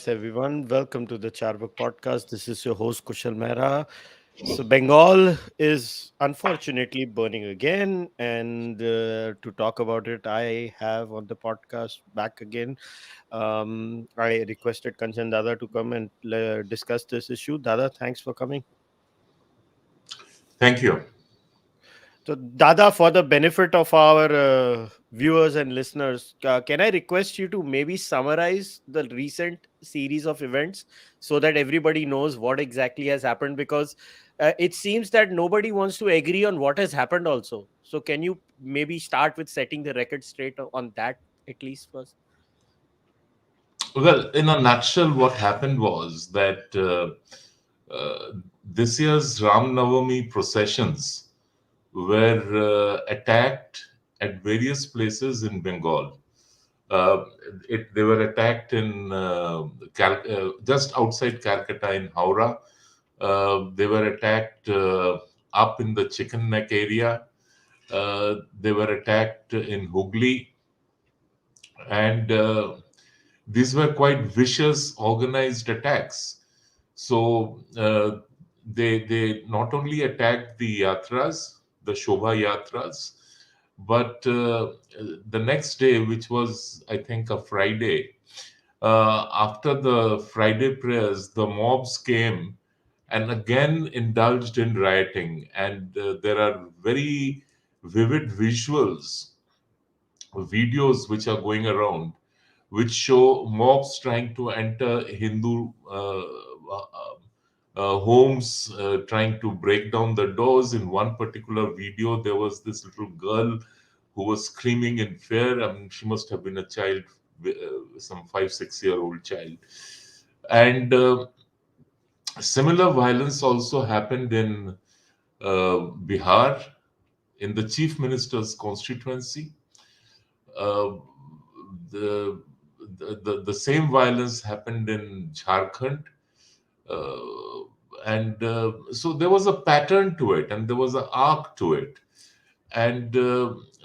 Yes, everyone. Welcome to the Cārvāka podcast. This is your host Kushalmehra. So Bengal is unfortunately burning again, and to talk about it, I have on the podcast back again. I requested Kanchan Dada to come and discuss this issue. Dada, thanks for coming. Thank you. So, Dada, for the benefit of our viewers and listeners, can I request you to maybe summarize the recent series of events so that everybody knows what exactly has happened? Because it seems that nobody wants to agree on what has happened, also. So, can you maybe start with setting the record straight on that at least first? Well, in a nutshell, what happened was that this year's Ram Navami processions were attacked at various places in Bengal. Uh, they were attacked in just outside Calcutta in Howrah. They were attacked up in the Chicken Neck area. They were attacked in Hooghly, and these were quite vicious, organized attacks. So they not only attacked the yatras, the Shobha yatras, but the next day, which was I think a Friday, after the Friday prayers, the mobs came and again indulged in rioting. And there are very vivid visuals, videos which are going around, which show mobs trying to enter Hindu homes, trying to break down the doors. In one particular video, there was this little girl who was screaming in fear. I mean, she must have been a child, some 5, 6 year old child. And similar violence also happened in Bihar, in the chief minister's constituency. Uh, the, the same violence happened in Jharkhand. Uh, and so there was a pattern to it, and there was an arc to it. And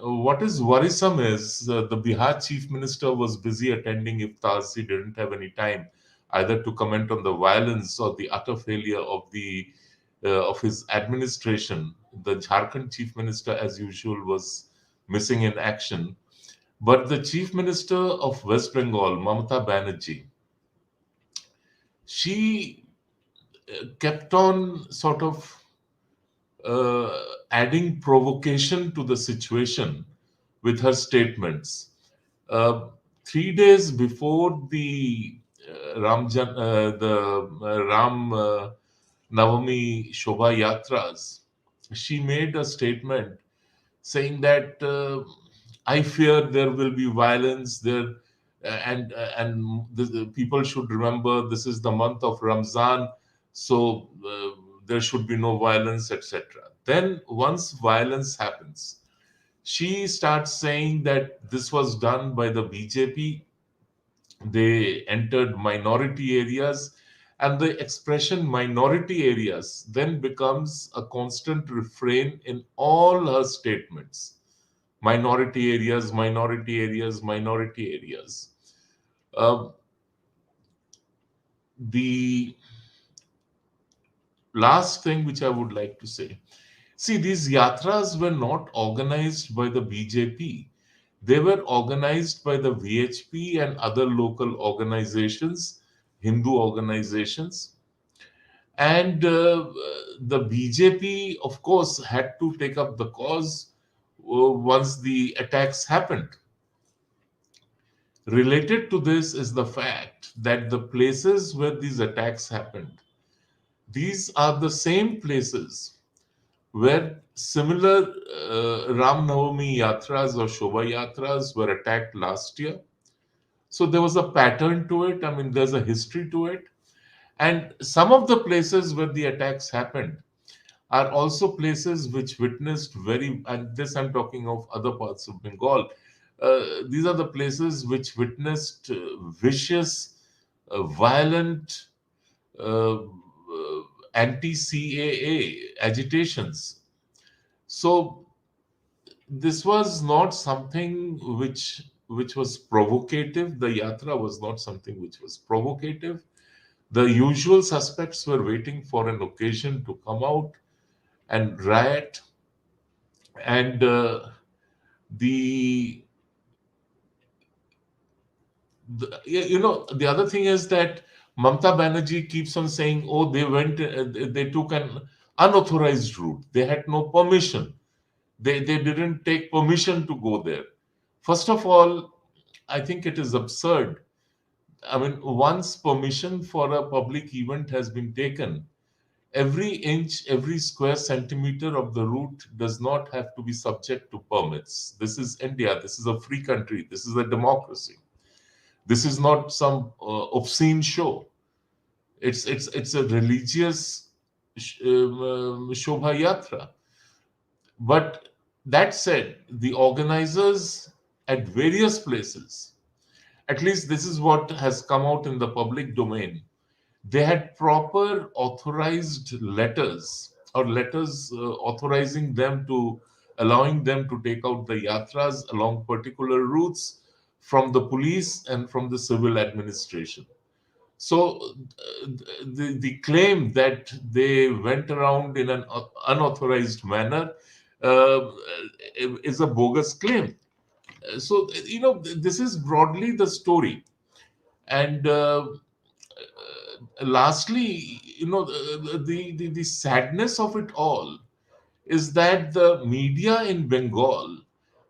what is worrisome is the Bihar chief minister was busy attending iftars. He didn't have any time either to comment on the violence or the utter failure of his administration. The Jharkhand chief minister, as usual, was missing in action. But the chief minister of West Bengal, Mamata Banerjee, she kept on sort of uh, adding provocation to the situation with her statements. Uh, 3 days before the Ram Navami Shobha Yatras, she made a statement saying that I fear there will be violence there, and the people should remember this is the month of Ramzan, so there should be no violence, etc. Then once violence happens, she starts saying that this was done by the BJP. They entered minority areas, and the expression minority areas then becomes a constant refrain in all her statements. Minority areas, minority areas, minority areas. Uh, the last thing which I would like to say, see, these yatras were not organized by the BJP. They were organized by the VHP and other local organizations, Hindu organizations. And the BJP, of course, had to take up the cause once the attacks happened. Related to this is the fact that the places where these attacks happened, these are the same places where similar Ram Navami yatras or Shobha yatras were attacked last year. So there was a pattern to it. I mean, there's a history to it. And some of the places where the attacks happened are also places which witnessed very, and this I'm talking of other parts of Bengal. These are the places which witnessed vicious, violent, uh, anti CAA agitations. So this was not something which which was provocative. The yatra was not something which was provocative. The usual suspects were waiting for an occasion to come out and riot. And the, the other thing is that Mamta Banerjee keeps on saying, oh, they took an unauthorized route. They had no permission. They didn't take permission to go there. First of all, I think it is absurd. I mean, once permission for a public event has been taken, every inch, every square centimeter of the route does not have to be subject to permits. This is India. This is a free country. This is a democracy. This is not some obscene show. It's a religious Shobha Yatra. But that said, the organizers at various places, at least this is what has come out in the public domain, they had proper authorized letters, or letters authorizing them to, allowing them to take out the yatras along particular routes from the police and from the civil administration. So the claim that they went around in an unauthorized manner uh, is a bogus claim. So, this is broadly the story. And lastly, the sadness of it all is that the media in Bengal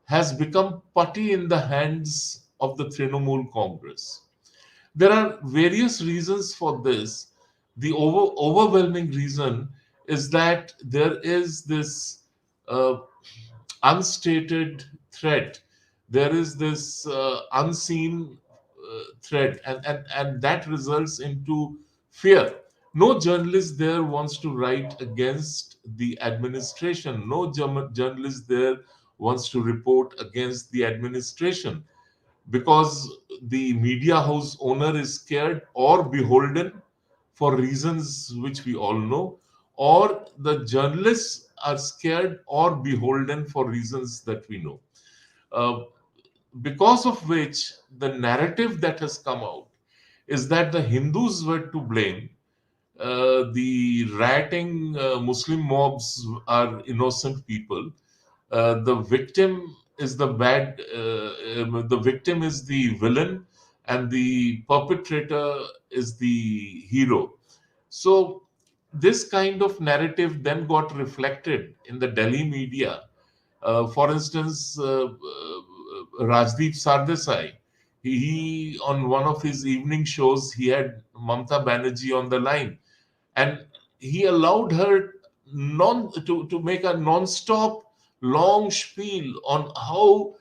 has become putty in the hands of the Trinamool Congress. There are various reasons for this. The overwhelming reason is that there is this uh, unstated threat. There is this unseen threat, and that results into fear. No journalist there wants to write against the administration. No journalist there wants to report against the administration, because the media house owner is scared or beholden for reasons which we all know, or the journalists are scared or beholden for reasons that we know. Uh, because of which, the narrative that has come out is that the Hindus were to blame. The rioting Muslim mobs are innocent people. The victim is the bad, the victim is the villain, and the perpetrator is the hero. So, this kind of narrative then got reflected in the Delhi media. For instance, Rajdeep Sardesai, on one of his evening shows, he had Mamta Banerjee on the line, and he allowed her to make a non-stop long spiel on how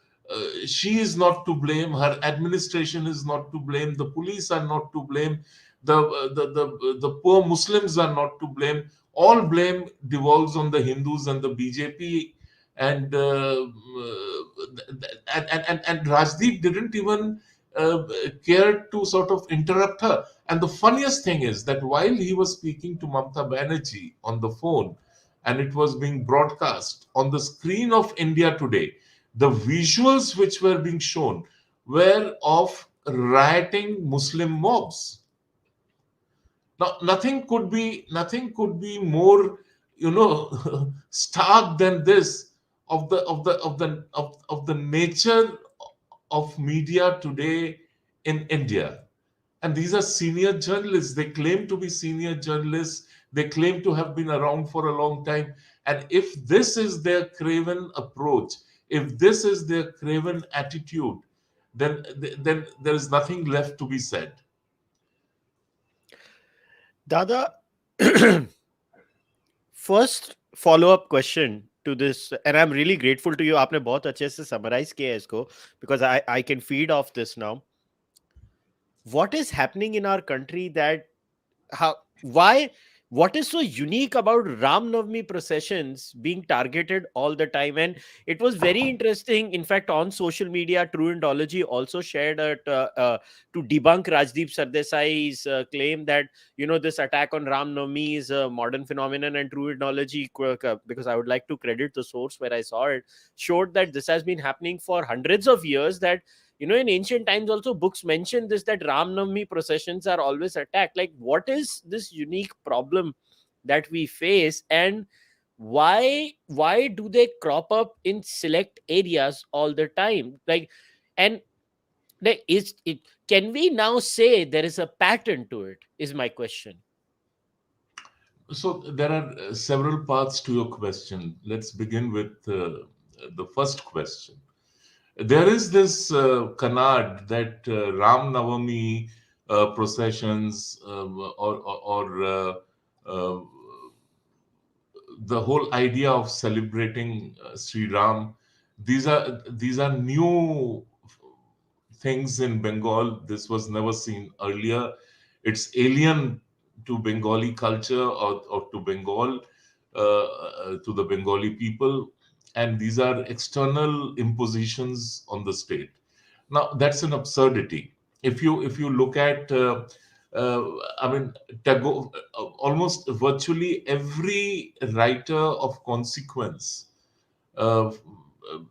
she is not to blame, her administration is not to blame, the police are not to blame, the poor Muslims are not to blame. All blame devolves on the Hindus and the BJP. And and Rajdeep didn't even care to sort of interrupt her. And the funniest thing is that while he was speaking to Mamta Banerjee on the phone, and it was being broadcast on the screen of India Today, the visuals which were being shown were of rioting Muslim mobs. Now, nothing could be more, stark than this, of the nature of media today in India. And these are senior journalists. They claim to be senior journalists. They claim to have been around for a long time. And if this is their craven approach, if this is their craven attitude, then there is nothing left to be said. Dada, first follow-up question to this, and I'm really grateful to you. आपने बहुत अच्छे से summarize किया है इसको, because I can feed off this now. What is happening in our country that why what is so unique about Ram Navami processions being targeted all the time? And it was very interesting. In fact, on social media, True Indology also shared to debunk Rajdeep Sardesai's claim that this attack on Ram Navami is a modern phenomenon. And True Indology, because I would like to credit the source where I saw it, showed that this has been happening for hundreds of years. That in ancient times also books mention this, that Ram Navami processions are always attacked. Like, what is this unique problem that we face, and why do they crop up in select areas all the time? Like, and is it, can we now say there is a pattern to it, is my question. So there are several parts to your question. Let's begin with the first question. There is this canard that Ram Navami processions uh, the whole idea of celebrating Sri Ram. These are new things in Bengal. This was never seen earlier. It's alien to Bengali culture, or to Bengal, to the Bengali people, and these are external impositions on the state. Now, that's an absurdity. If you look at, uh, I mean, Tagore, almost virtually every writer of consequence, uh,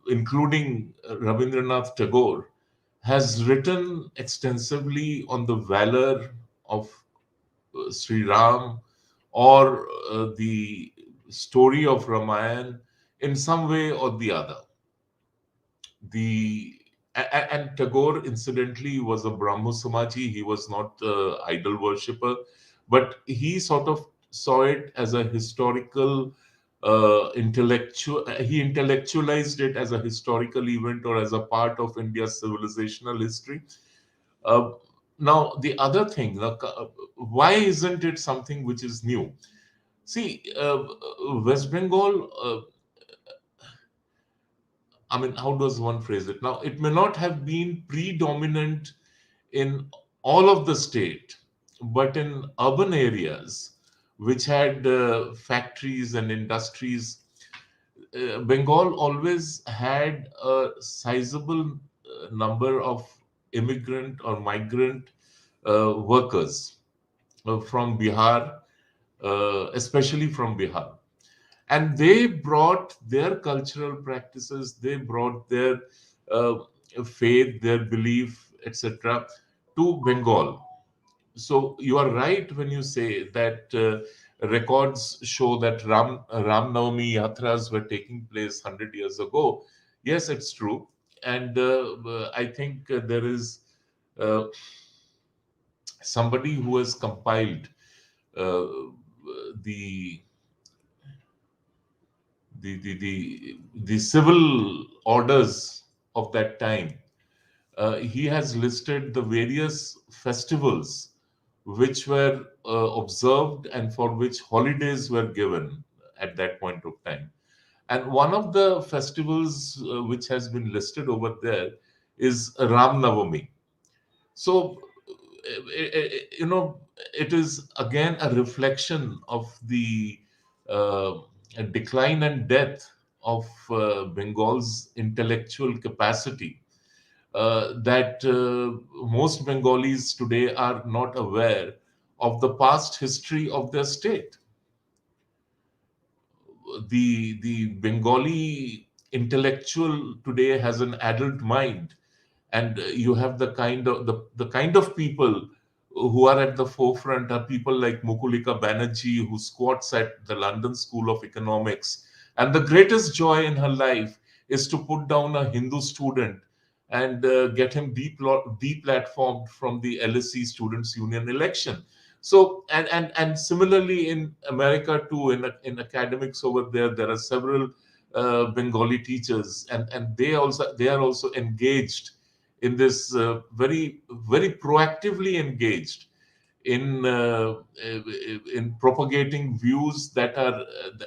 including Rabindranath Tagore, has written extensively on the valor of Sri Ram, or the story of Ramayana in some way or the other. And Tagore, incidentally, was a Brahmo Samaji. He was not idol worshipper, but he sort of saw it as a historical intellectual. He intellectualized it as a historical event, or as a part of India's civilizational history. Uh, Now, the other thing, why isn't it something which is new? See, West Bengal, I mean, how does one phrase it? Now, it may not have been predominant in all of the state, but in urban areas which had factories and industries, Bengal always had a sizable number of immigrant or migrant workers from Bihar, especially from Bihar. And they brought their cultural practices, they brought their uh, faith, their belief, etc., to Bengal. So you are right when you say that records show that Ram Navami yatras were taking place 100 years ago. Yes, it's true, and I think there is uh, somebody who has compiled uh, the the civil orders of that time. He has listed the various festivals which were observed and for which holidays were given at that point of time. And one of the festivals which has been listed over there is Ram Navami. So, it is again a reflection of the uh, decline and death of Bengal's intellectual capacity, that most Bengalis today are not aware of the past history of their state. The Bengali intellectual today has an adult mind, and you have the kind of people who are at the forefront are people like Mukulika Banerjee, who squats at the London School of Economics, and the greatest joy in her life is to put down a Hindu student and get him deplatformed from the LSE Students Union election. So, and similarly in America too, in academics over there are several Bengali teachers, and they are also engaged in this, very proactively engaged in propagating views that are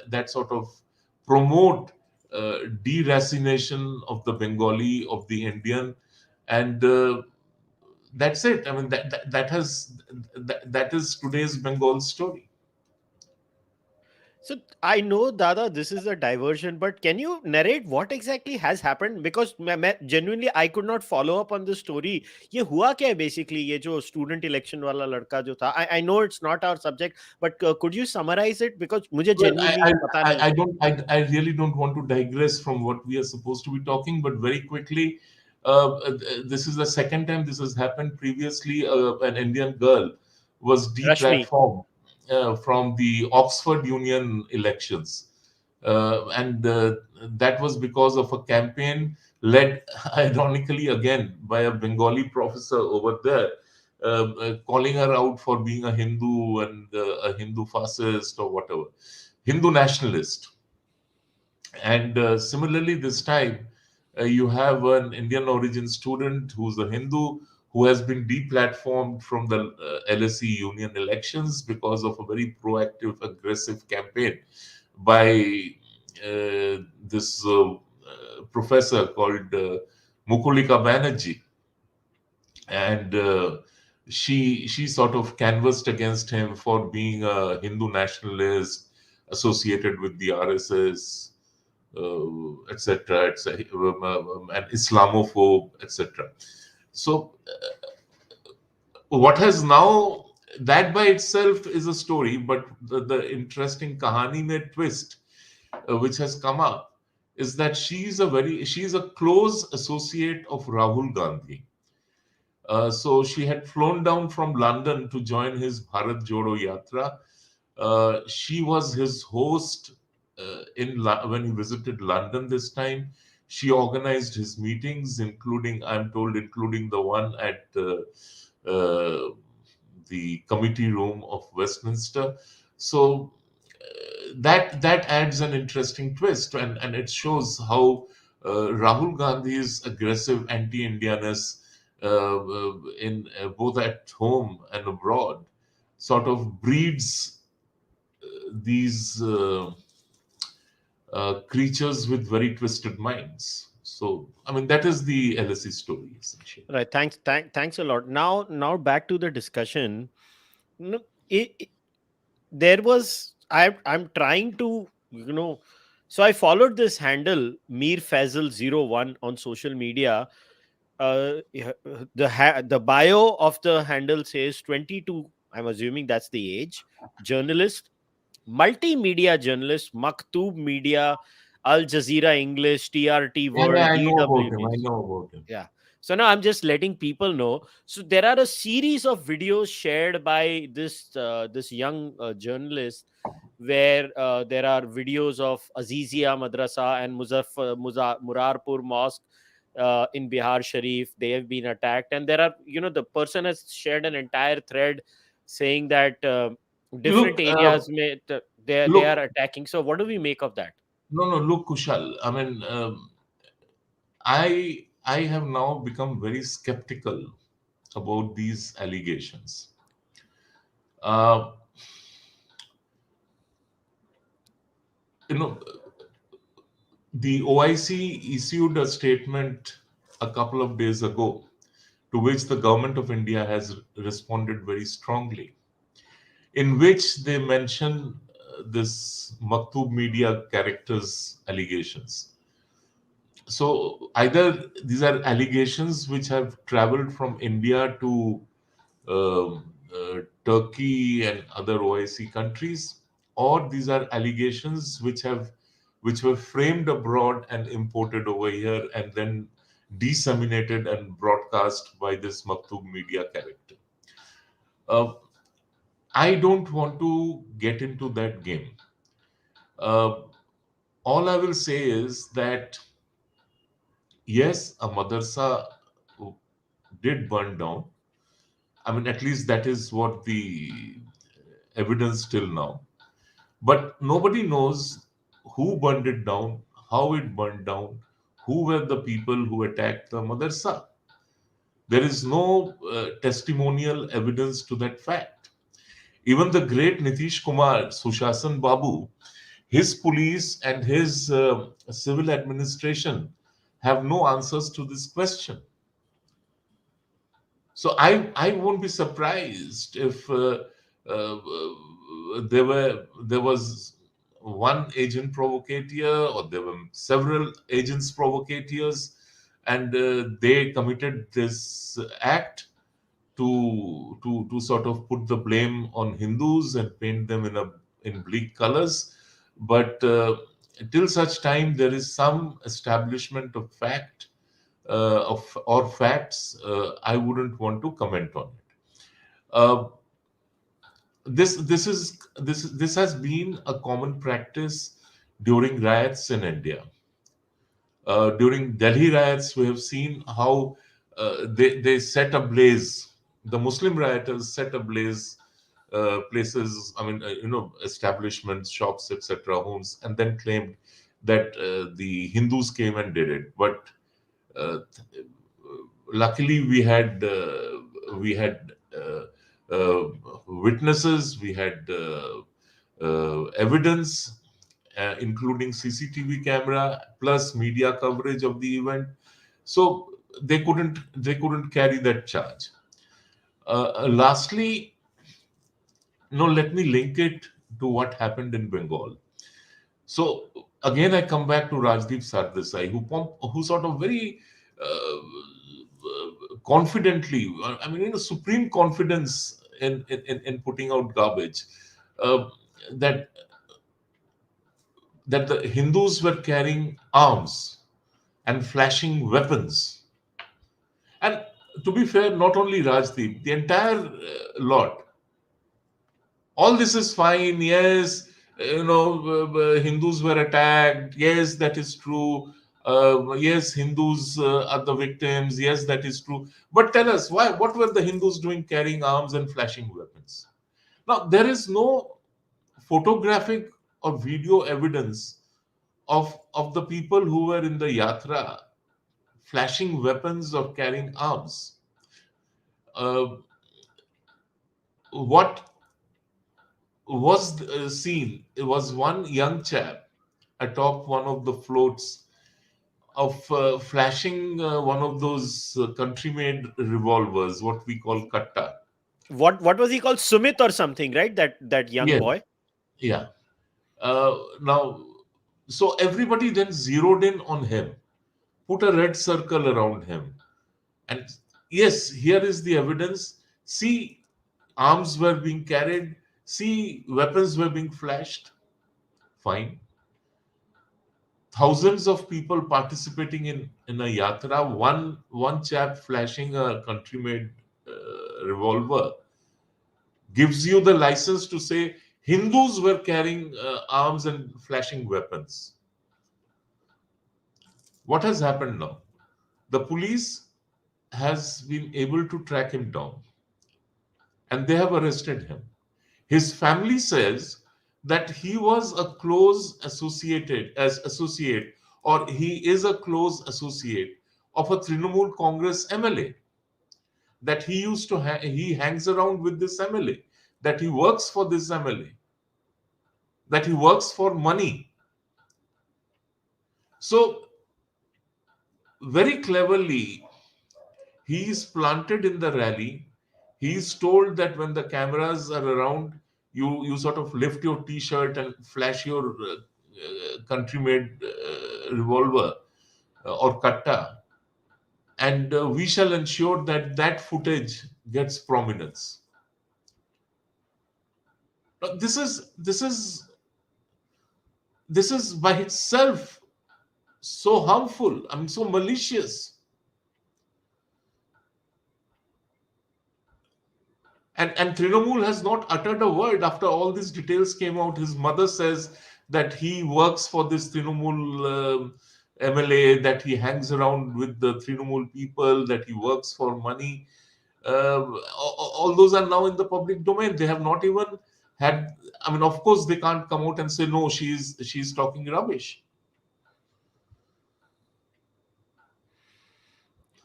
that sort of promote deracination of the Bengali, of the Indian, and that's it. I mean, that is today's Bengal story. So I know, Dada, this is a diversion, but can you narrate what exactly has happened? Because genuinely I could not follow up on this story. ये हुआ क्या है basically? ये जो student election वाला लड़का जो था, I know it's not our subject, but could you summarize it? Because मुझे Well, genuinely पता नहीं. I really don't want to digress from what we are supposed to be talking, but very quickly, This is the second time this has happened. Previously, an Indian girl was Rashmi. deplatformed from the Oxford Union elections. And that was because of a campaign led, ironically, again by a Bengali professor over there, calling her out for being a Hindu and a Hindu fascist or whatever, Hindu nationalist. And similarly, this time you have an Indian origin student who's a Hindu who has been deplatformed from the LSE union elections because of a very proactive, aggressive campaign by this professor called Mukulika Banerjee. And she sort of canvassed against him for being a Hindu nationalist associated with the RSS, etc., etc., an Islamophobe, etc. So, what has now, that by itself is a story, but the interesting kahani mein twist which has come up is that she's a close associate of Rahul Gandhi. So she had flown down from London to join his Bharat Jodo Yatra. She was his host when he visited London this time. She organized his meetings, including, I'm told, including the one at the committee room of Westminster. So that adds an interesting twist, and it shows how Rahul Gandhi's aggressive anti-Indianness in both at home and abroad sort of breeds these creatures with very twisted minds. So, I mean, that is the LSE story essentially. Right. Thanks a lot. Now back to the discussion. No, there was I'm trying to, so I followed this handle Meer Faizal 01 on social media. The bio of the handle says 22. I'm assuming that's the age. Journalist, multimedia journalist, Maktub Media, Al Jazeera English, TRT Yeah, yeah, World, I know DW about him. I News. know about him. Yeah. So now I'm just letting people know. So there are a series of videos shared by this young journalist, where there are videos of Azizia Madrasa and Murarpur Mosque in Bihar Sharif. They have been attacked, and there are, the person has shared an entire thread saying that different Look, areas they are look, attacking. So what do we make of that? no, no, look, Kushal. I mean, I have now become very skeptical about these allegations. Uh, you know, the OIC issued a statement a couple of days ago, to which the government of India has responded very strongly, in which they mention this Maktub Media characters allegations. So either these are allegations which have traveled from India to Turkey and other OIC countries, or these are allegations which were framed abroad and imported over here and then disseminated and broadcast by this Maktub Media character. Uh, I don't want to get into that game. Uh, all I will say is that yes, a madrasa did burn down. I mean, at least that is what the evidence till now. But nobody knows who burned it down, how it burned down, who were the people who attacked the madrasa. There is no testimonial evidence to that fact. Even the great Nitish Kumar, Sushasan Babu, his police and his civil administration have no answers to this question. So I won't be surprised if uh, there was one agent provocateur, or there were several agents provocateurs, and they committed this act to sort of put the blame on Hindus and paint them in bleak colors. But till such time there is some establishment of fact, of or facts, I wouldn't want to comment on it. Uh, this has been a common practice during riots in India. During Delhi riots, we have seen how they set ablaze. The Muslim rioters set ablaze places. I mean, establishments, shops, etc., homes, and then claimed that the Hindus came and did it. But uh, luckily, we had witnesses, we had evidence, including CCTV camera plus media coverage of the event. So they couldn't carry that charge. Lastly, let me link it to what happened in Bengal. So again, I come back to Rajdeep Sardesai, who sort of very confidently, I mean, supreme confidence in putting out garbage, uh, that the Hindus were carrying arms and flashing weapons. And to be fair, not only Rajdeep, the entire lot, all this is fine. Yes, Hindus were attacked. Yes, that is true. Yes, Hindus are the victims. Yes, that is true. But tell us, why? What were the Hindus doing carrying arms and flashing weapons? Now, there is no photographic or video evidence of the people who were in the yatra flashing weapons or carrying arms. Uh, what was seen was one young chap atop one of the floats of flashing one of those country-made revolvers, what we call katta. What was he called? Sumit or something, right? That young Yes, boy. yeah. Now, so everybody then zeroed in on him, put a red circle around him, and yes, here is the evidence. See, arms were being carried. See, weapons were being flashed. Fine. Thousands of people participating in a yatra, one chap flashing a country made revolver gives you the license to say Hindus were carrying arms and flashing weapons. What has happened now? The police has been able to track him down and they have arrested him. His family says that he was a close associate, or he is a close associate of a Trinamool Congress MLA, that he used to he hangs around with this MLA, that he works for this MLA, that he works for money. So very cleverly he is planted in the rally. He is told that when the cameras are around, you sort of lift your T-shirt and flash your country-made revolver or katta, and we shall ensure that that footage gets prominence. Now, this is by itself so harmful. I mean, so malicious. And Trinamool has not uttered a word after all these details came out. His mother says that he works for this Trinamool MLA, that he hangs around with the Trinamool people, that he works for money. All those are now in the public domain. They have not even had. I mean, of course, they can't come out and say no. She's talking rubbish.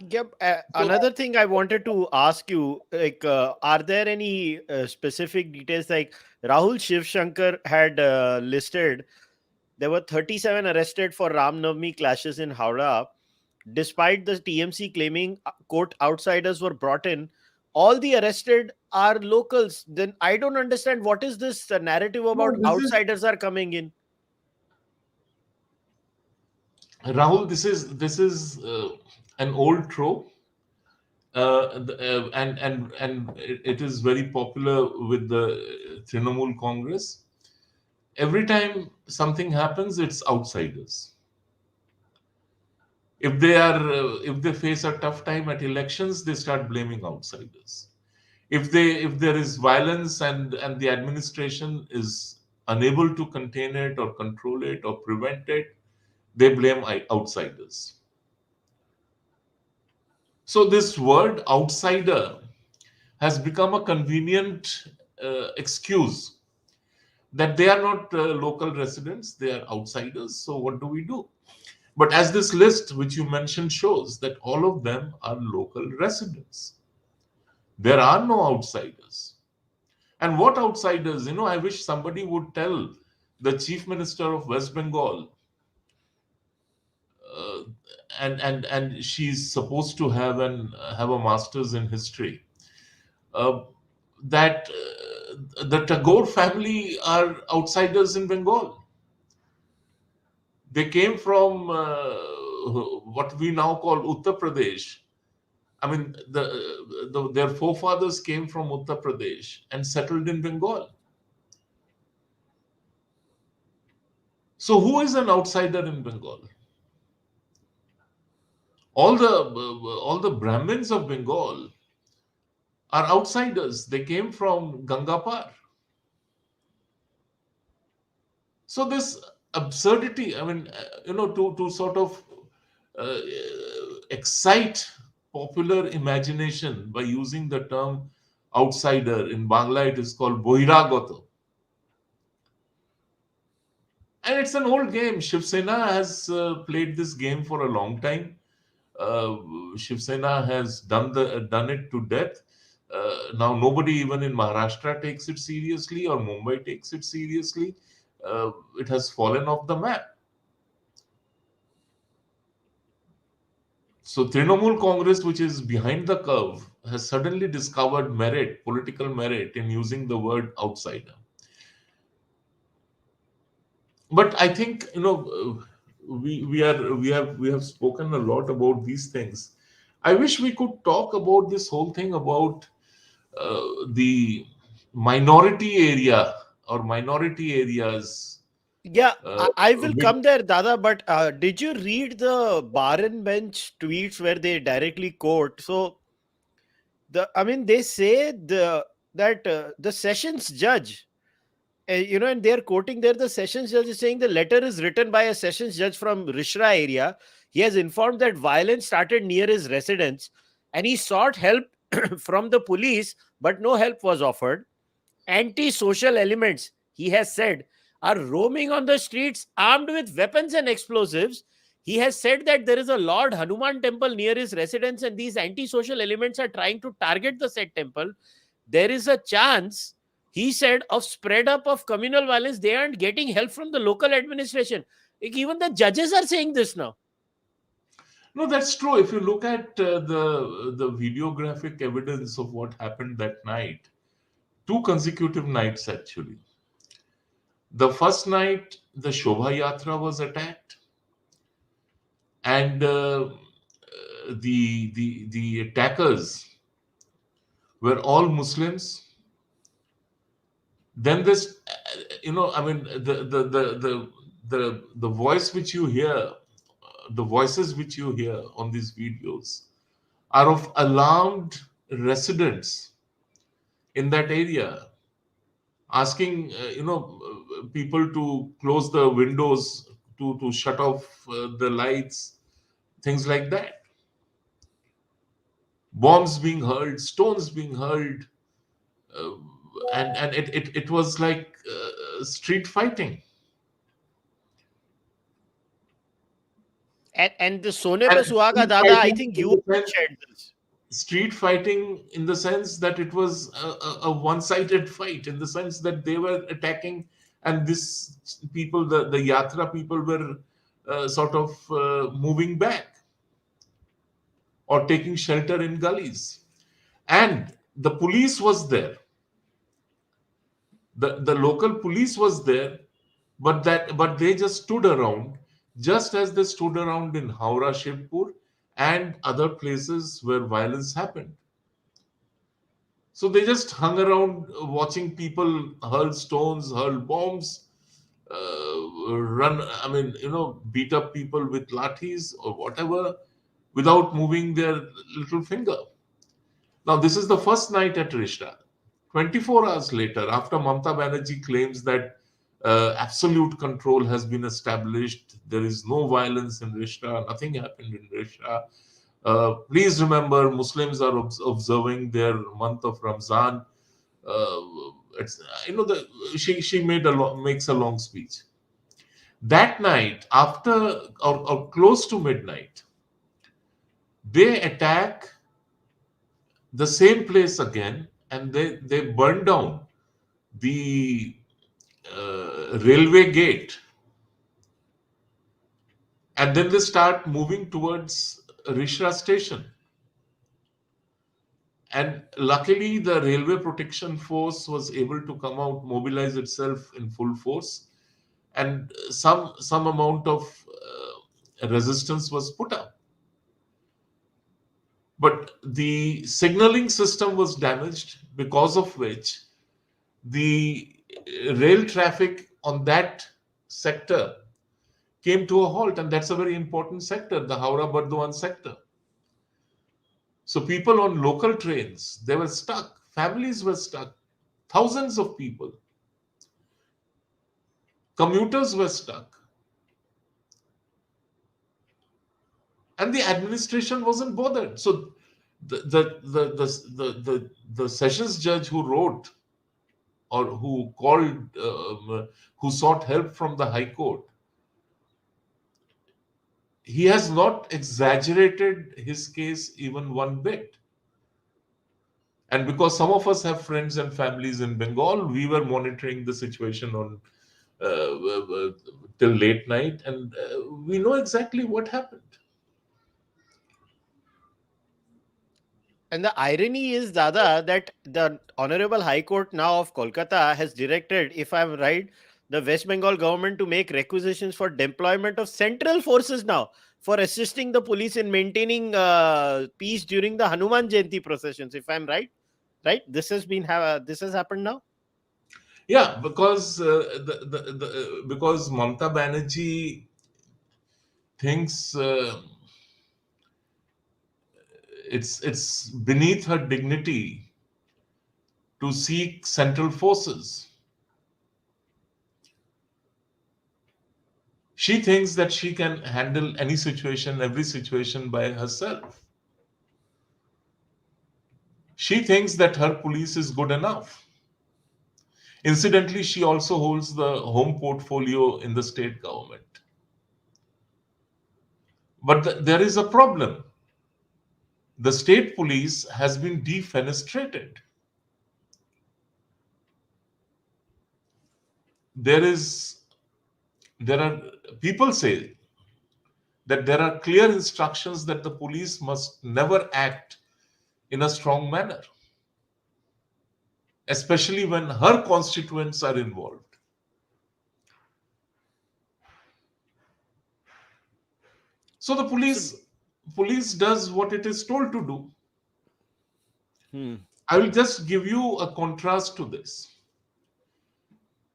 Yep. So Another thing I wanted to ask you, like, are there any specific details? Like Rahul Shiv Shankar had listed, there were 37 arrested for Ram Navami clashes in Howrah. Despite the TMC claiming, quote, outsiders were brought in, all the arrested are locals. Then I don't understand what is this narrative no, about this is outsiders are coming in. Rahul. This is an old trope. And it is very popular with the Trinamool Congress. Every time something happens, it's outsiders. If they face a tough time at elections, they start blaming outsiders. If there is violence and the administration is unable to contain it or control it or prevent it, they blame outsiders. So this word outsider has become a convenient excuse that they are not local residents, they are outsiders. So what do we do? But as this list which you mentioned shows, that all of them are local residents. There are no outsiders. And what outsiders? I wish somebody would tell the chief minister of West Bengal, uh, and she's supposed to have a master's in history, uh, that the Tagore family are outsiders in Bengal. They came from what we now call Uttar Pradesh. I mean, their forefathers came from Uttar Pradesh and settled in Bengal. So, who is an outsider in Bengal? All the Brahmins of Bengal are outsiders. They came from Gangapar. So this absurdity, I mean, to sort of uh, excite popular imagination by using the term outsider. In Bangla, it is called Bohiragato. And it's an old game. Shiv Sena has played this game for a long time. Uh, Shiv Sena has done it to death. Now nobody even in Maharashtra takes it seriously or Mumbai takes it seriously. It has fallen off the map. So Trinamool Congress, which is behind the curve, has suddenly discovered merit, political merit, in using the word outsider. But I think we have spoken a lot about these things. I wish we could talk about this whole thing about the minority area or minority areas. Yeah, Uh, I will with, come there, Dada. But did you read the bar and bench tweets where they directly quote? So they say that the sessions judge, and they're quoting there. The sessions judge is saying the letter is written by a sessions judge from Rishra area. He has informed that violence started near his residence, and he sought help from the police, but no help was offered. Anti-social elements, he has said, are roaming on the streets armed with weapons and explosives. He has said that there is a Lord Hanuman temple near his residence, and these anti-social elements are trying to target the said temple. There is a chance, he said, of spread up of communal violence. They aren't getting help from the local administration. Like, even the judges are saying this now. no, that's true. If you look at the videographic evidence of what happened that night, two consecutive nights actually. The first night, the Shobha Yatra was attacked, and the attackers were all Muslims. Then this, I mean, the voice which you hear, the voices which you hear on these videos are of alarmed residents in that area, asking people to close the windows, to shut off the lights, things like that. Bombs being hurled, stones being hurled, uh, and it was like street fighting. And the Sone Pe And Suhaga, street Dada, I fighting think in you the sense, shared this. street fighting in the sense that it was a one-sided fight, in the sense that they were attacking, and this people, the Yatra people, were sort of moving back or taking shelter in gullies. And the police was there. The local police was there, but they just stood around, just as they stood around in Howrah, Shivpur, and other places where violence happened. So they just hung around watching people hurl stones, hurl bombs, run, beat up people with lathis or whatever without moving their little finger. Now, this is the first night at Rishta. 24 hours later, after Mamata Banerjee claims that absolute control has been established, there is no violence in Rishta, nothing happened in Rishta. Please remember, Muslims are observing their month of Ramzan. Uh, it's she makes a long speech. That night, after or close to midnight, they attack the same place again, and they burn down the railway gate, and then they start moving towards Rishra station. And luckily, the railway protection force was able to come out, mobilize itself in full force, and some amount of resistance was put up. But the signaling system was damaged, because of which the rail traffic on that sector came to a halt, and that's a very important sector, the Howrah Burdwan sector. So people on local trains, they were stuck. Families were stuck. Thousands of people. Commuters were stuck. And the administration wasn't bothered. So the sessions judge who wrote or who called, who sought help from the High Court, he has not exaggerated his case even one bit. And because some of us have friends and families in Bengal, we were monitoring the situation on till late night, and we know exactly what happened. And the irony is, Dada, that the Honorable High Court now of Kolkata has directed, if I'm right, the West Bengal government to make requisitions for deployment of central forces now for assisting the police in maintaining peace during the Hanuman Jayanti processions. If I'm right, this has this has happened now. Yeah, because because Mamata Banerjee thinks it's beneath her dignity to seek central forces. She thinks that she can handle any situation, every situation by herself. She thinks that her police is good enough. Incidentally, she also holds the home portfolio in the state government. But there is a problem. The state police has been defenestrated. There are people say that there are clear instructions that the police must never act in a strong manner, especially when her constituents are involved. So the police does what it is told to do. I will just give you a contrast to this.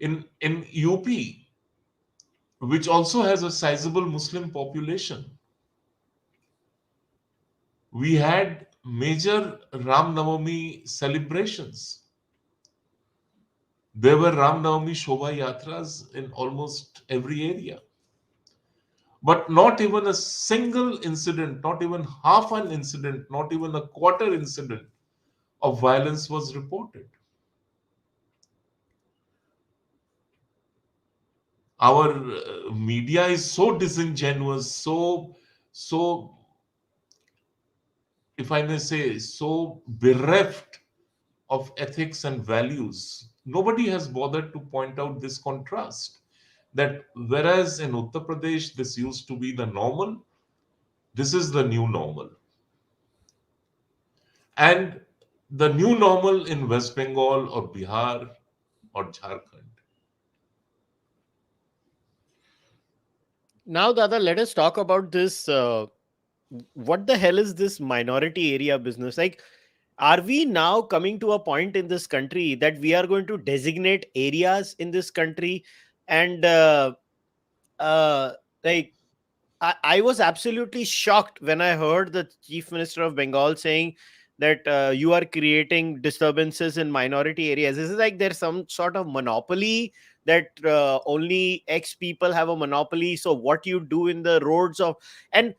In UP, which also has a sizable Muslim population, we had major Ram Navami celebrations. There were Ram Navami Shobha Yatras in almost every area. But not even a single incident, not even half an incident, not even a quarter incident of violence was reported. Our media is so disingenuous, so, if I may say, so bereft of ethics and values. Nobody has bothered to point out this contrast. That whereas in Uttar Pradesh this used to be the normal, this is the new normal. And the new normal in West Bengal or Bihar or Jharkhand. Now, Dada, let us talk about this. What the hell is this minority area business? Like, are we now coming to a point in this country that we are going to designate areas in this country and uh, like I was absolutely shocked when I heard the chief minister of Bengal saying that you are creating disturbances in minority areas. This is like there's some sort of monopoly that only X people have a monopoly. So what you do in the roads of, and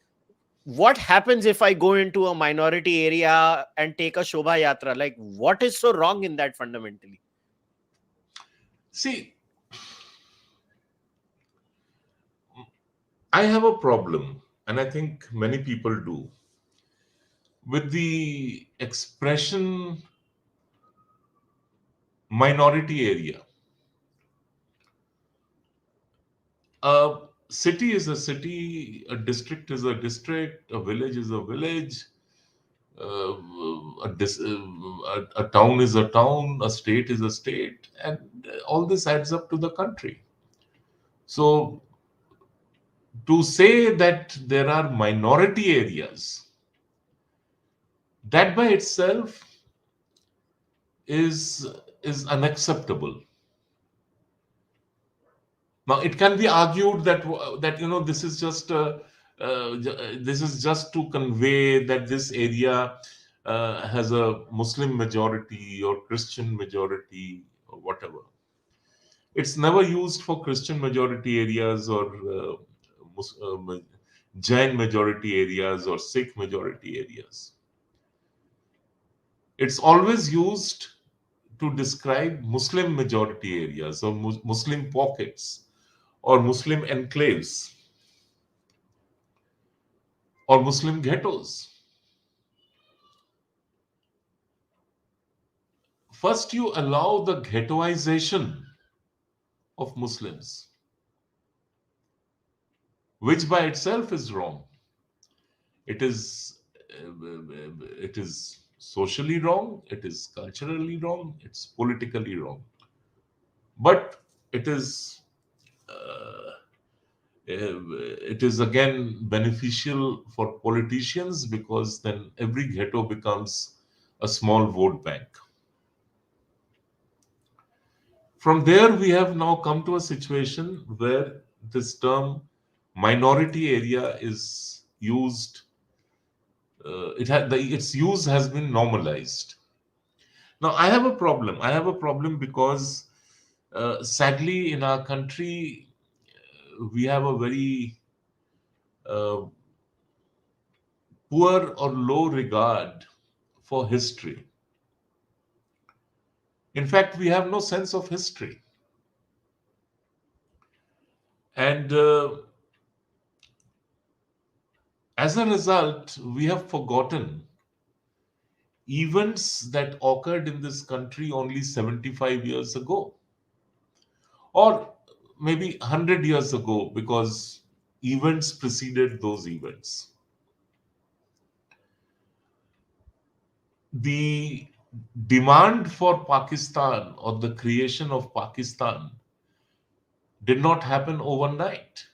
what happens if I go into a minority area and take a Shobha Yatra? Like, what is so wrong in that fundamentally? See, I have a problem, and I think many people do, with the expression minority area. A city is a city, a district is a district, a village is a village, uh, a town is a town, a state is a state, and all this adds up to the country. So, to say that there are minority areas, that by itself is is unacceptable. Now, it can be argued that this is just this is just to convey that this area has a Muslim majority or Christian majority or whatever. It's never used for Christian majority areas or Jain majority areas or Sikh majority areas. It's always used to describe Muslim majority areas or Muslim pockets or Muslim enclaves or Muslim ghettos. First, you allow the ghettoization of Muslims, which by itself is wrong. It is it is socially wrong, it is culturally wrong, it's politically wrong. But it is it is again beneficial for politicians because then every ghetto becomes a small vote bank. From there, we have now come to a situation where this term minority area is used. Its use has been normalized. Now, I have a problem. I have a problem because, sadly, in our country, we have a very uh, poor or low regard for history. In fact, we have no sense of history. And as a result, we have forgotten events that occurred in this country only 75 years ago, or maybe 100 years ago, because events preceded those events. The demand for Pakistan or the creation of Pakistan did not happen overnight.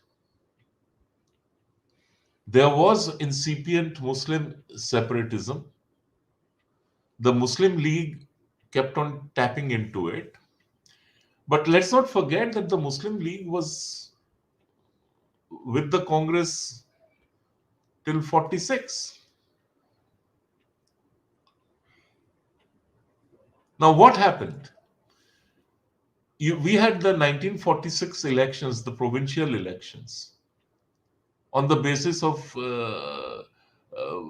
There was incipient Muslim separatism. The Muslim League kept on tapping into it. But let's not forget that the Muslim League was with the Congress till 46. Now, what happened? We had the 1946 elections, the provincial elections, on the basis of uh, uh,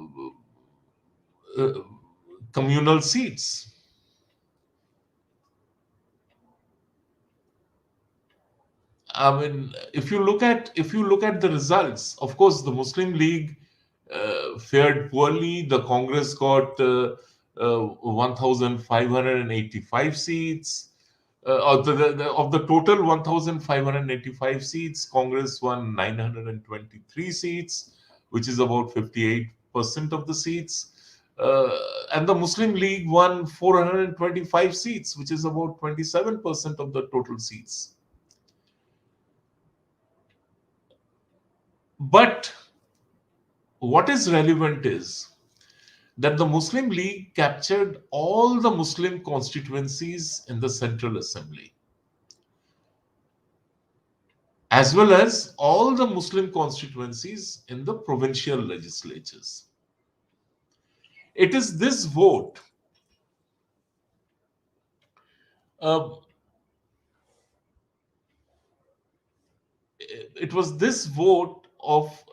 communal seats. I mean, if you look at the results, of course, the Muslim League fared poorly. The Congress got 1,585 seats. Of the total 1,585 seats, Congress won 923 seats, which is about 58% of the seats. And the Muslim League won 425 seats, which is about 27% of the total seats. But what is relevant is that the Muslim League captured all the Muslim constituencies in the Central Assembly. as well as all the Muslim constituencies in the provincial legislatures. It is this vote, uh, it was this vote of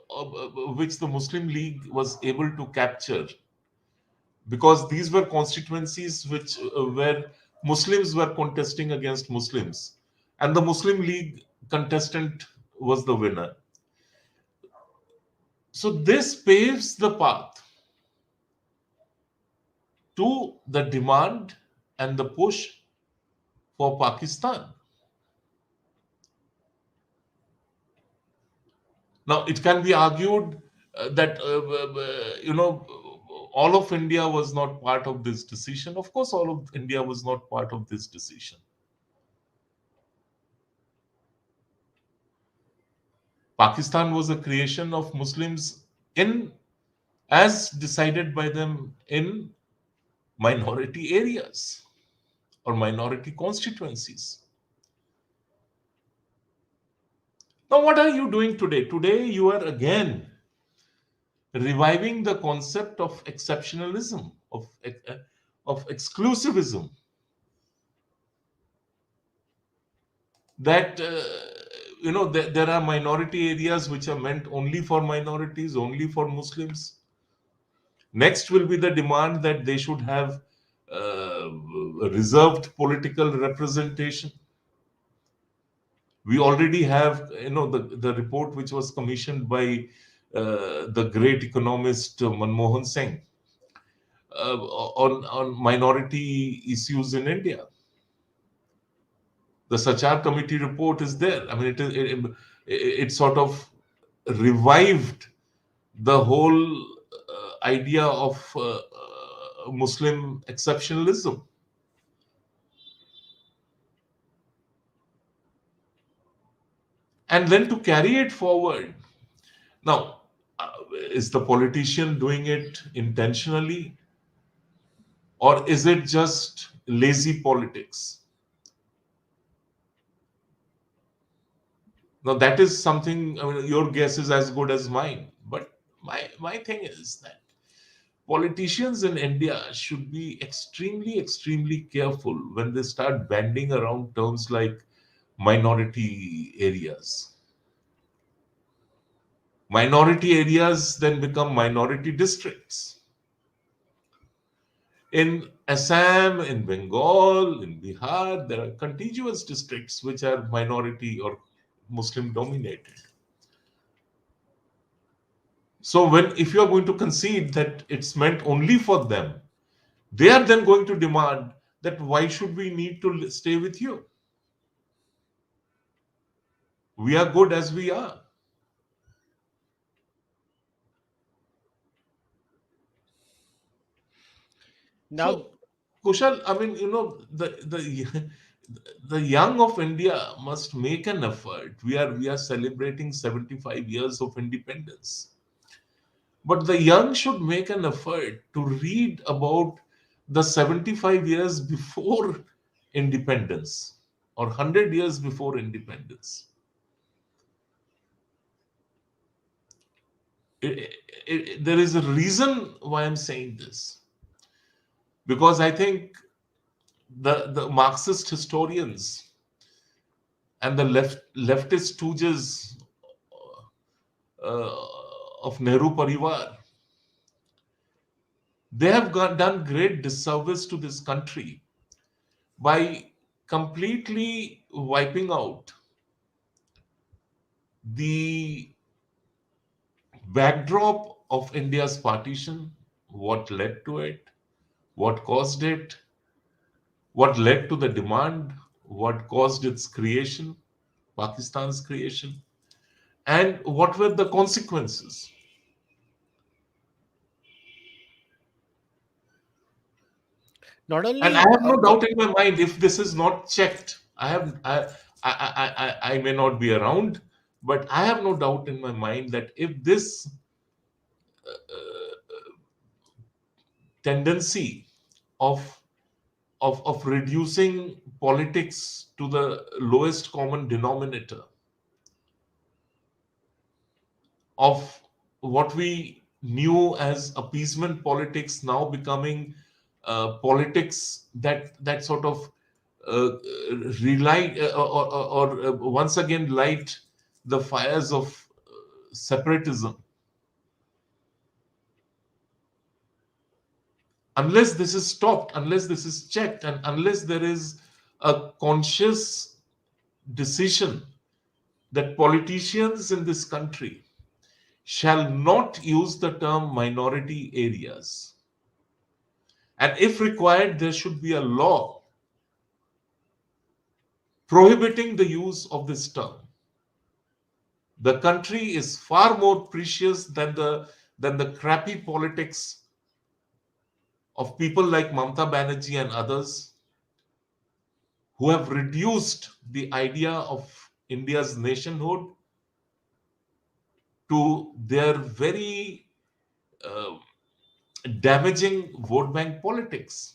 which the Muslim League was able to capture, because these were constituencies which where Muslims were contesting against Muslims, and the Muslim League contestant was the winner. So this paves the path to the demand and the push for Pakistan. Now, it can be argued that all of India was not part of this decision. Of course, all of India was not part of this decision. Pakistan was a creation of Muslims in as decided by them in minority areas or minority constituencies. Now, what are you doing today? Today, you are again reviving the concept of exceptionalism, of exclusivism, that there are minority areas which are meant only for minorities, only for Muslims. Next will be the demand that they should have reserved political representation. We already have, the report which was commissioned by the great economist Manmohan Singh on minority issues in India. The Sachar committee report is there. I mean, it sort of revived the whole idea of Muslim exceptionalism. And then to carry it forward. Now, is the politician doing it intentionally, or is it just lazy politics? Now, that is something, I mean, your guess is as good as mine. But my thing is that politicians in India should be extremely, extremely careful when they start banding around terms like minority areas. Minority areas then become minority districts. In Assam, in Bengal, in Bihar, there are contiguous districts which are minority or Muslim dominated. So if you are going to concede that it's meant only for them, they are then going to demand that why should we need to stay with you? We are good as we are. Now, So, Kushal, I mean, the young of India must make an effort. We are celebrating 75 years of independence. But the young should make an effort to read about the 75 years before independence or 100 years before independence. There is a reason why I'm saying this. Because I think the Marxist historians and the leftist stooges uh, of Nehru Parivar, they have done great disservice to this country by completely wiping out the backdrop of India's partition, what led to it, what caused it, what led to the demand, what caused its creation, Pakistan's creation, and what were the consequences. not And I only have no doubt in my mind, if this is not checked, I may not be around, but I have no doubt in my mind that if this tendency of of reducing politics to the lowest common denominator, of what we knew as appeasement politics now becoming politics that sort of uh, relight or once again light the fires of separatism. Unless this is stopped, unless this is checked, and unless there is a conscious decision that politicians in this country shall not use the term minority areas. And if required, there should be a law prohibiting the use of this term. The country is far more precious than the crappy politics of people like Mamata Banerjee and others who have reduced the idea of India's nationhood to their very uh, damaging vote bank politics.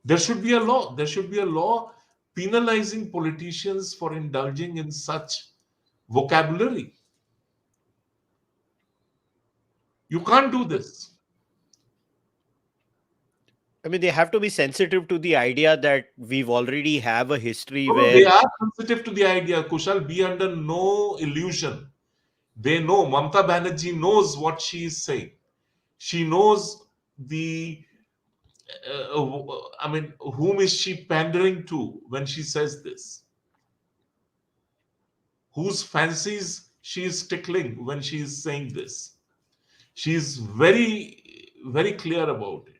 There should be a law. There should be a law penalizing politicians for indulging in such vocabulary. You can't do this. I mean, they have to be sensitive to the idea that we've already have a history No, no, they where are sensitive to the idea. Kushal, be under no illusion. They know. Mamata Banerjee knows what she is saying. She knows the. I mean, whom is she pandering to when she says this? Whose fancies she is tickling when she is saying this? She is very, very clear about it.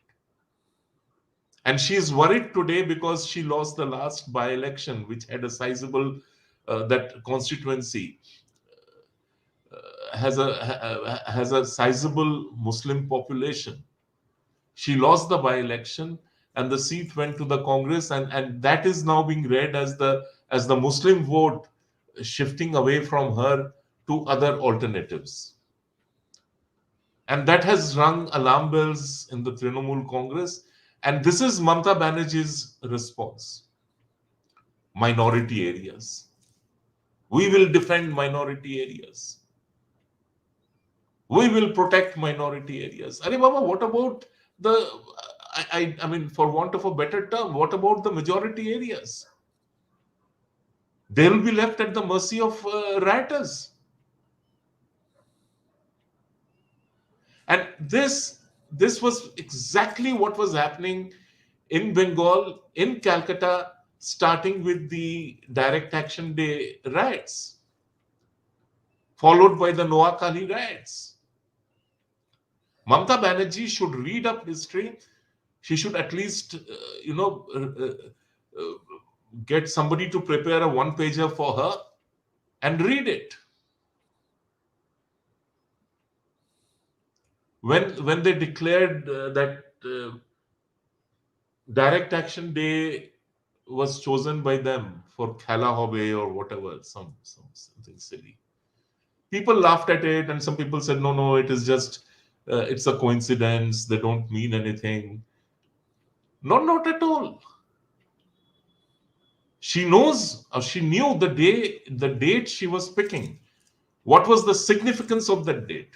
And she is worried today because she lost the last by-election, which had a sizable that constituency has a sizable Muslim population. She lost the by-election, and the seat went to the Congress, and that is now being read as the Muslim vote shifting away from her to other alternatives. And that has rung alarm bells in the Trinamool Congress. And this is Mamata Banerjee's response. Minority areas. We will defend minority areas. We will protect minority areas. Are Baba, what about the, I mean, for want of a better term, what about the majority areas? They will be left at the mercy of rioters. And this was exactly what was happening in Bengal, in Calcutta, starting with the Direct Action Day riots, followed by the Noakhali riots. Mamata Banerjee should read up history. She should at least, get somebody to prepare a one-pager for her and read it. When they declared that Direct Action Day was chosen by them for Khala Hobe or whatever, something silly. People laughed at it, and some people said, no, it is just, it's a coincidence. They don't mean anything. No, not at all. She knows, or she knew the date she was picking. What was the significance of that date?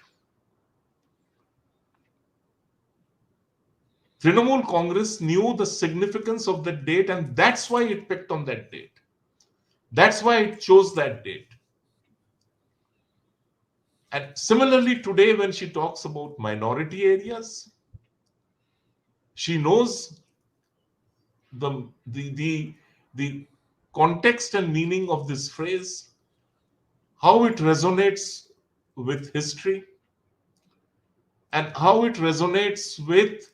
Trinamool Congress knew the significance of that date, and that's why it picked on that date. That's why it chose that date. And similarly, today, when she talks about minority areas, she knows the context and meaning of this phrase, how it resonates with history, and how it resonates with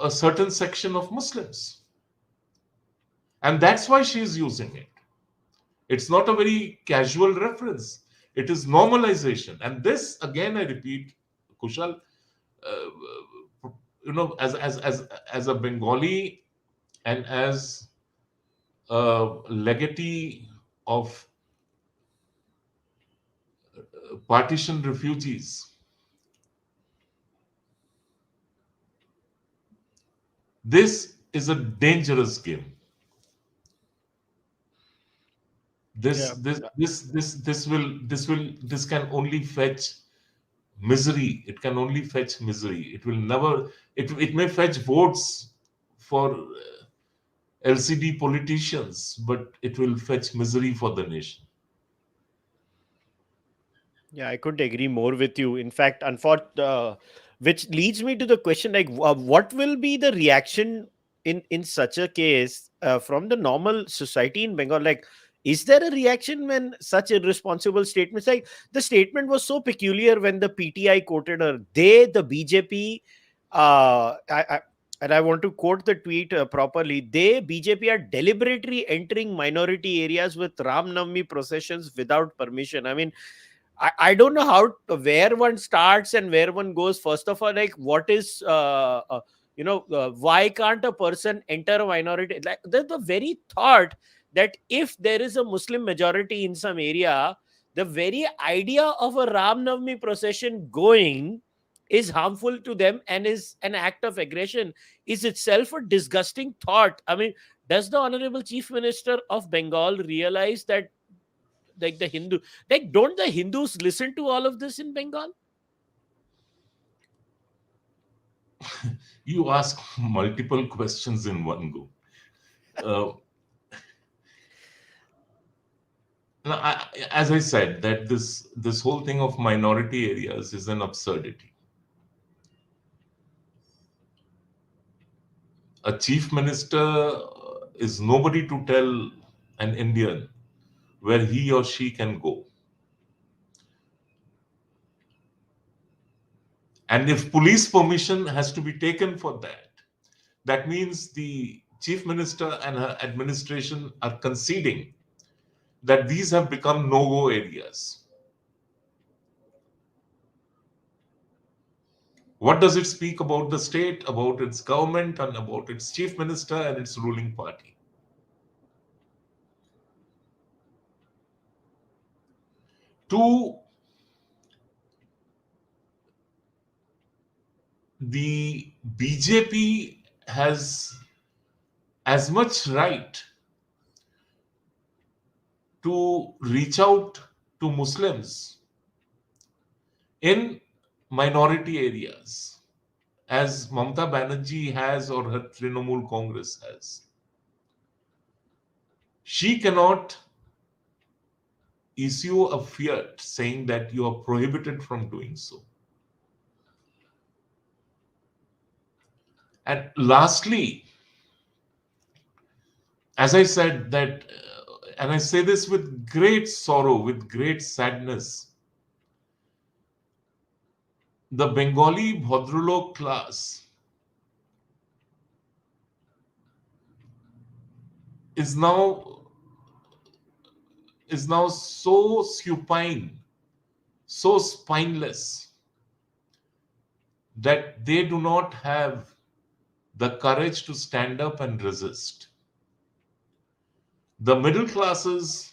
a certain section of Muslims. And that's why she is using it. It's not a very casual reference. It is normalization. And this, again, I repeat, Kushal, as a Bengali and as a legatee of partition refugees, this is a dangerous game. This Yeah. this this this this can only fetch misery. It can only fetch misery. It will never. It may fetch votes for LCD politicians, but it will fetch misery for the nation. Yeah, I couldn't agree more with you. In fact, which leads me to the question like, what will be the reaction in such a case from the normal society in Bengal? Like, is there a reaction when such irresponsible statements? Like, the statement was so peculiar when the PTI quoted her. They, the BJP, and I want to quote the tweet properly. They, BJP, are deliberately entering minority areas with Ram Navami processions without permission. I mean, I don't know where one starts and where one goes. First of all, like, what is why can't a person enter a minority? Like, the very thought that if there is a Muslim majority in some area, the very idea of a Ram Navami procession going is harmful to them and is an act of aggression is itself a disgusting thought. I mean, does the Honorable Chief Minister of Bengal realize that, like, the Hindu, like, don't the Hindus listen to all of this in Bengal? You ask multiple questions in one go. Uh, now, as I said, that this whole thing of minority areas is an absurdity. A chief minister is nobody to tell an Indian where he or she can go. And if police permission has to be taken for that, that means the chief minister and her administration are conceding that these have become no-go areas. What does it speak about the state, about its government, and about its chief minister and its ruling party? Two, the BJP has as much right to reach out to Muslims in minority areas as Mamata Banerjee has or her Trinamool Congress has. She cannot issue a fiat saying that you are prohibited from doing so. And lastly, as I said that, and I say this with great sorrow, with great sadness, the Bengali Bhadralok class is now so supine, so spineless that they do not have the courage to stand up and resist. The middle classes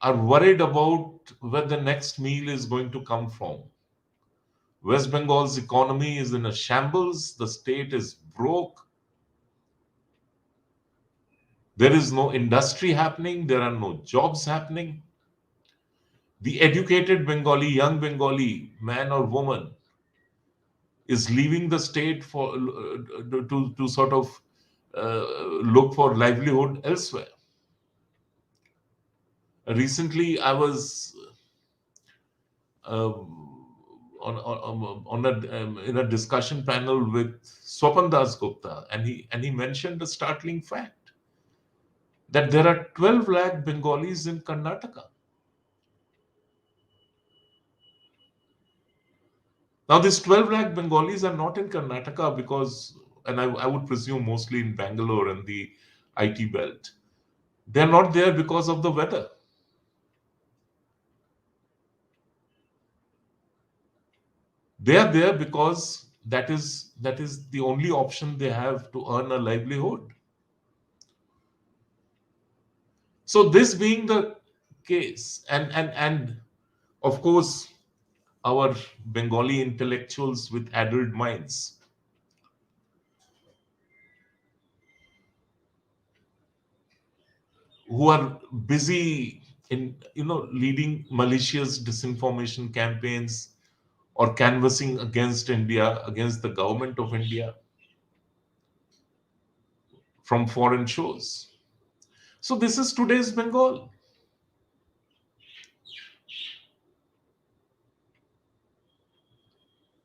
are worried about where the next meal is going to come from. West Bengal's economy is in a shambles, the state is broke, there is no industry happening, there are no jobs happening. The educated Bengali, young Bengali man or woman is leaving the state for to sort of look for livelihood elsewhere. Recently, I was on a in a discussion panel with Swapan Das Gupta, and he mentioned a startling fact that there are 12 lakh Bengalis in Karnataka. Now, these 12 lakh Bengalis are not in Karnataka because, and I would presume mostly in Bangalore and the IT belt. They're not there because of the weather. They are there because that is the only option they have to earn a livelihood. So this being the case, and of course our Bengali intellectuals with addled minds who are busy in leading malicious disinformation campaigns or canvassing against India, against the government of India from foreign shores. So this is today's Bengal.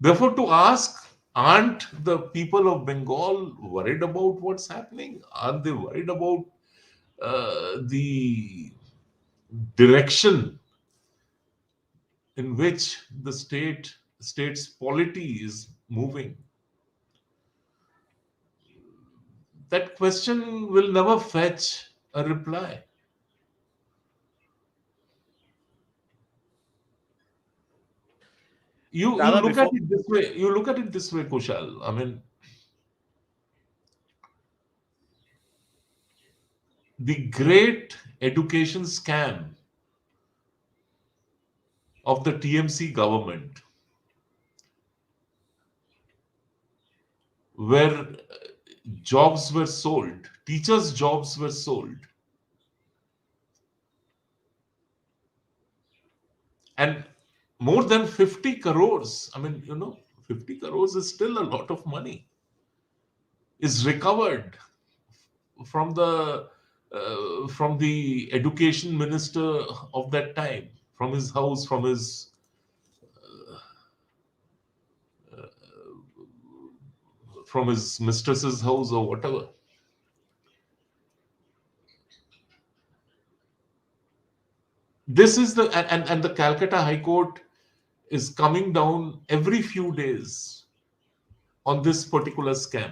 Therefore, to ask, aren't the people of Bengal worried about what's happening? Aren't they worried about the direction in which the state's polity is moving? That question will never fetch a reply. You Dada, look at before it this way. You look at it this way, Kushal. I mean, the great education scam of the TMC government, where jobs were sold, teachers' jobs were sold, and more than 50 crores. I mean, 50 crores is still a lot of money, is recovered from the education minister of that time, from his house, from his mistress's house or whatever. This is and the Calcutta High Court is coming down every few days on this particular scam.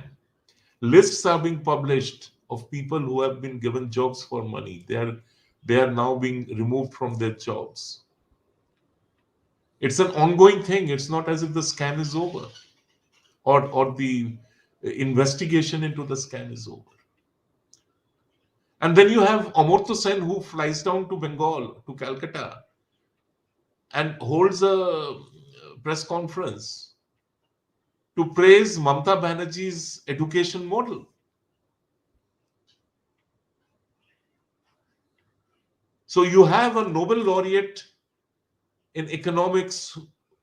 Lists are being published of people who have been given jobs for money. They are now being removed from their jobs. It's an ongoing thing. It's not as if the scam is over, or the investigation into the scam is over. And then you have Amartya Sen, who flies down to Bengal, to Calcutta, and holds a press conference to praise Mamata Banerjee's education model. So you have a Nobel laureate in economics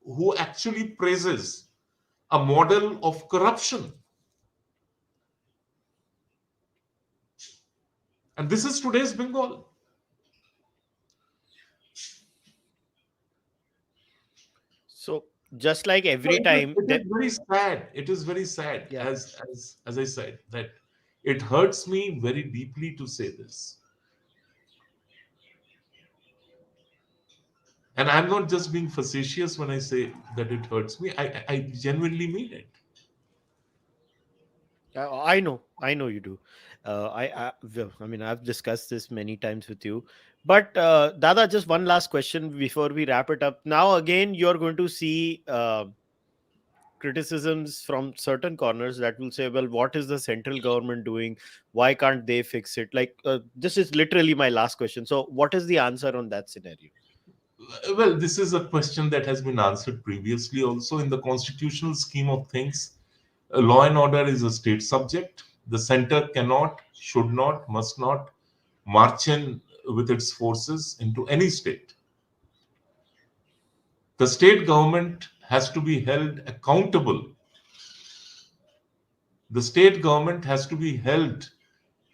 who actually praises a model of corruption. And this is today's Bengal. so just like So every time it is that very sad. It is very sad, yeah. as I said, that it hurts me very deeply to say this. And I'm not just being facetious when I say that it hurts me. I genuinely mean it. I know you do. I mean, I've discussed this many times with you. But Dada, just one last question before we wrap it up. Now, again, you're going to see criticisms from certain corners that will say, "Well, what is the central government doing? Why can't they fix it?" Like, this is literally my last question. So, what is the answer on that scenario? Well, this is a question that has been answered previously also. In the constitutional scheme of things, law and order is a state subject. The center cannot, should not, must not march in with its forces into any state. The state government has to be held accountable. The state government has to be held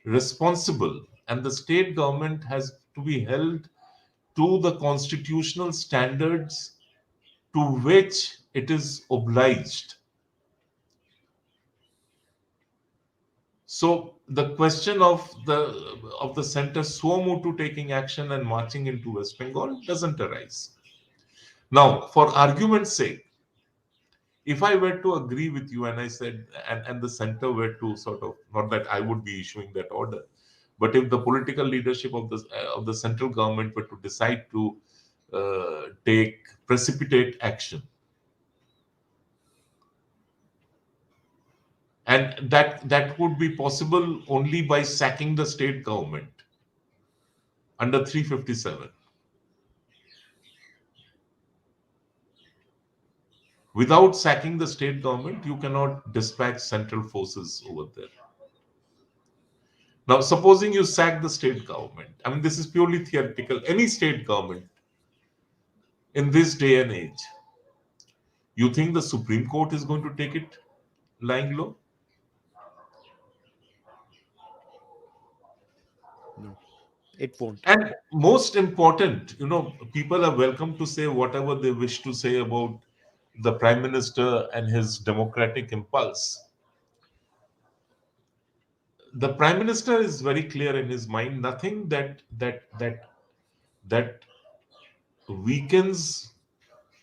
responsible, and the state government has to be held to the constitutional standards to which it is obliged. So the question of the center suo motu taking action and marching into West Bengal doesn't arise. Now, for argument's sake, if I were to agree with you and I said, and the center were to sort of, not that I would be issuing that order, but if the political leadership of the central government were to decide to take precipitate action, and that would be possible only by sacking the state government under 357. Without sacking the state government, you cannot dispatch central forces over there. Now, supposing you sack the state government, I mean, this is purely theoretical. Any state government in this day and age, you think the Supreme Court is going to take it lying low? No, it won't. And most important, people are welcome to say whatever they wish to say about the Prime Minister and his democratic impulse. The Prime Minister is very clear in his mind. Nothing that weakens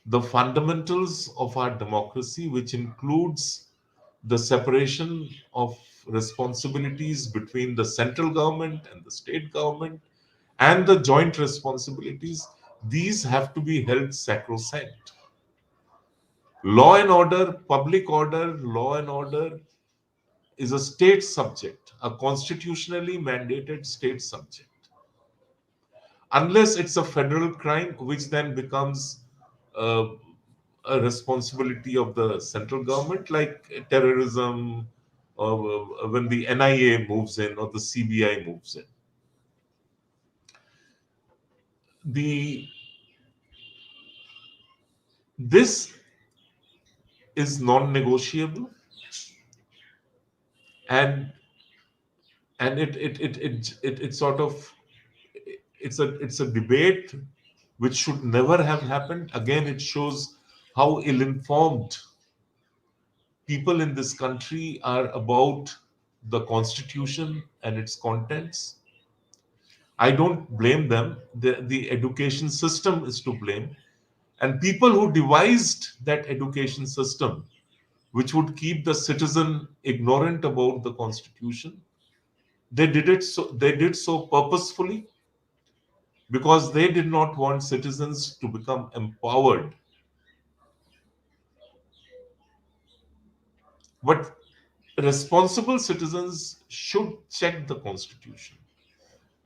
the fundamentals of our democracy, which includes the separation of responsibilities between the central government and the state government and the joint responsibilities, these have to be held sacrosanct. Law and order, public order, law and order is a state subject, a constitutionally mandated state subject. Unless it's a federal crime, which then becomes uh, a responsibility of the central government, like terrorism, or when the NIA moves in or the CBI moves in. The This is non-negotiable, and it sort of, it's a debate which should never have happened. Again, it shows how ill-informed people in this country are about the constitution and its contents. I don't blame them. The education system is to blame. And people who devised that education system, which would keep the citizen ignorant about the constitution, they did so purposefully, because they did not want citizens to become empowered. But responsible citizens should check the constitution.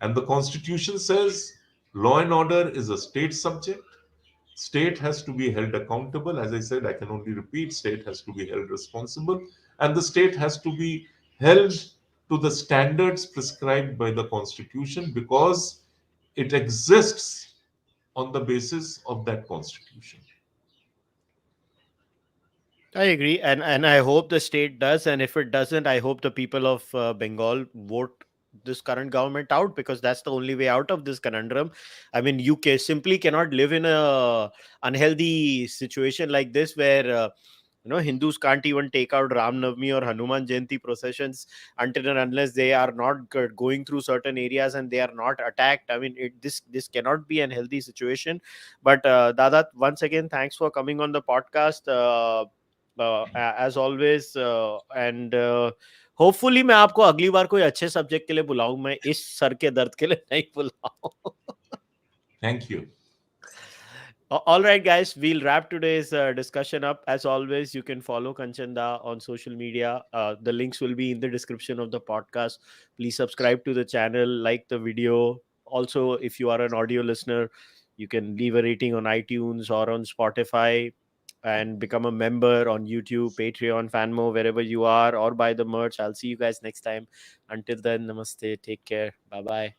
And the constitution says law and order is a state subject. State has to be held accountable. As I said, I can only repeat, state has to be held responsible, and the state has to be held to the standards prescribed by the constitution, because it exists on the basis of that constitution. I agree, and I hope the state does. And if it doesn't, I hope the people of Bengal vote this current government out, because that's the only way out of this conundrum. I mean, simply cannot live in a unhealthy situation like this, where Hindus can't even take out Ram Navami or Hanuman Jayanti processions until and unless they are not going through certain areas and they are not attacked. I mean, this cannot be an healthy situation. But Dada, once again, thanks for coming on the podcast. As always, and hopefully मैं आपको अगली बार कोई अच्छे subject के लिए बुलाऊं, मैं इस sir के दर्द के लिए नहीं बुलाऊं. Thank you. All right, guys, we'll wrap today's discussion up. As always, you can follow Kanchanda on social media. The links will be in the description of the podcast. Please subscribe to the channel, like the video. Also, if you are an audio listener, you can leave a rating on iTunes or on Spotify, and become a member on YouTube, Patreon, Fanmo, wherever you are, or buy the merch. I'll see you guys next time. Until then, namaste. Take care. Bye bye.